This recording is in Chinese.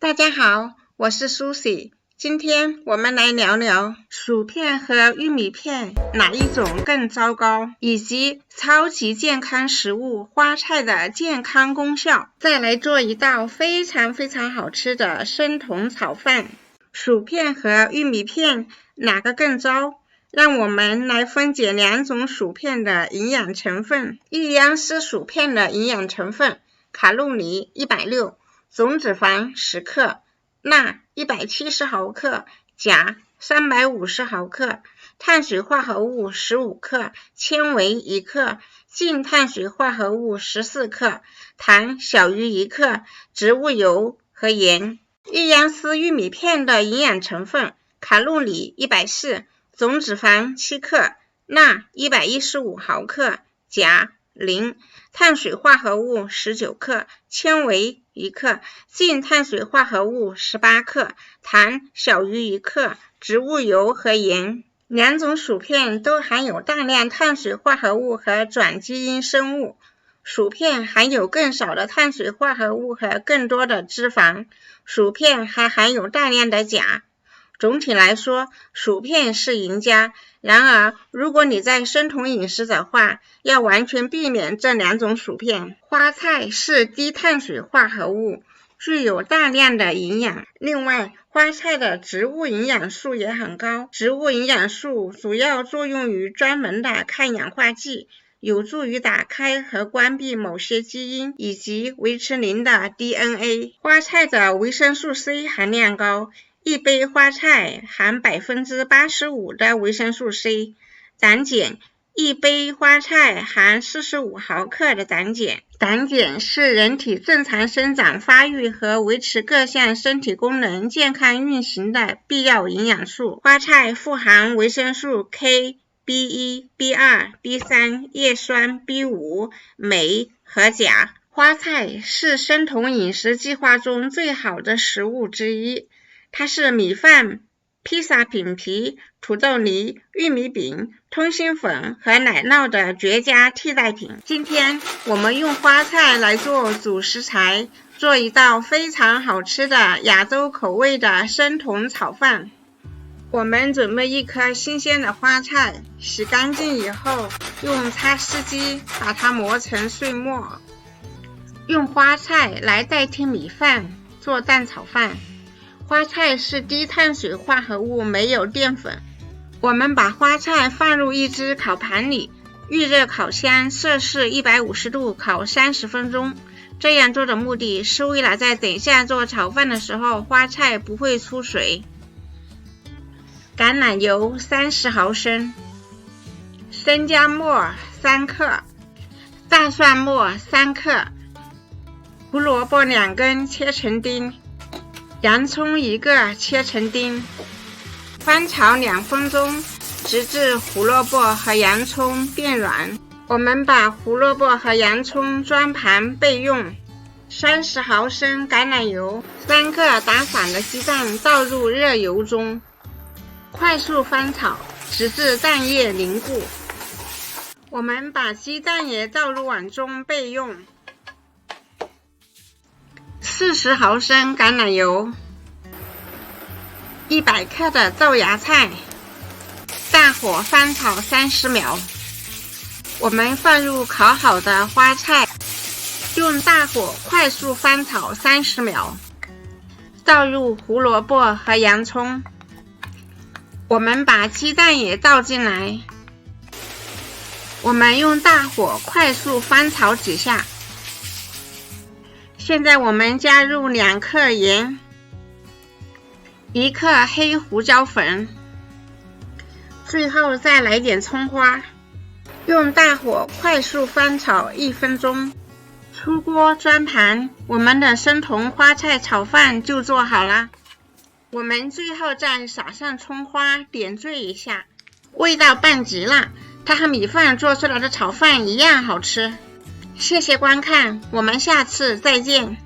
大家好，我是 Susie， 今天我们来聊聊薯片和玉米片哪一种更糟糕，以及超级健康食物花菜的健康功效。再来做一道非常好吃的生酮炒饭。薯片和玉米片哪个更糟？让我们来分解两种薯片的营养成分。1盎司薯片的营养成分：卡路里160，总脂肪10克，钠170毫克，钾350毫克，碳水化合物15克，纤维1克，净碳水化合物14克，糖小于1克，植物油和盐。1盎司玉米片的营养成分：卡路里140，总脂肪7克，钠115毫克，钾0，碳水化合物19克，纤维1克，净碳水化合物18克，糖小于1克，植物油和盐。两种薯片都含有大量碳水化合物和转基因生物，薯片含有更少的碳水化合物和更多的脂肪，薯片还含有大量的钾。总体来说，薯片是赢家。然而，如果你在生酮饮食的话，要完全避免这两种薯片。花菜是低碳水化合物，具有大量的营养。另外，花菜的植物营养素也很高。植物营养素主要作用于专门的抗氧化剂，有助于打开和关闭某些基因，以及维持您的 DNA。花菜的维生素 C 含量高。一杯花菜含 85% 的维生素 C。 胆碱，一杯花菜含45毫克的胆碱。胆碱是人体正常生长发育和维持各项身体功能健康运行的必要营养素。花菜富含维生素 K、B1、B2、B3、叶酸、B5、镁和钾。花菜是生酮饮食计划中最好的食物之一。它是米饭、披萨饼皮、土豆泥、玉米饼、通心粉和奶酪的绝佳替代品。今天我们用花菜来做主食材，做一道非常好吃的亚洲口味的生酮炒饭。我们准备1颗新鲜的花菜，洗干净以后，用擦丝机把它磨成碎末。用花菜来代替米饭做蛋炒饭。花菜是低碳水化合物，没有淀粉。我们把花菜放入一只烤盘里，预热烤箱摄氏150度烤30分钟。这样做的目的是为了在等下做炒饭的时候，花菜不会出水。橄榄油30毫升，生姜末3克，大蒜末3克，胡萝卜2根切成丁，洋葱1个切成丁。翻炒2分钟，直至胡萝卜和洋葱变软。我们把胡萝卜和洋葱装盘备用。30毫升橄榄油，3个打散的鸡蛋倒入热油中，快速翻炒，直至蛋液凝固。我们把鸡蛋也倒入碗中备用。40毫升橄榄油，100克的豆芽菜，大火翻炒30秒。我们放入烤好的花菜，用大火快速翻炒30秒。倒入胡萝卜和洋葱。我们把鸡蛋也倒进来。我们用大火快速翻炒几下。现在我们加入2克盐，1克黑胡椒粉，最后再来点葱花，用大火快速翻炒1分钟。出锅装盘，我们的生酮花菜炒饭就做好了。我们最后再撒上葱花，点缀一下，味道棒极了，它和米饭做出来的炒饭一样好吃。谢谢观看，我们下次再见。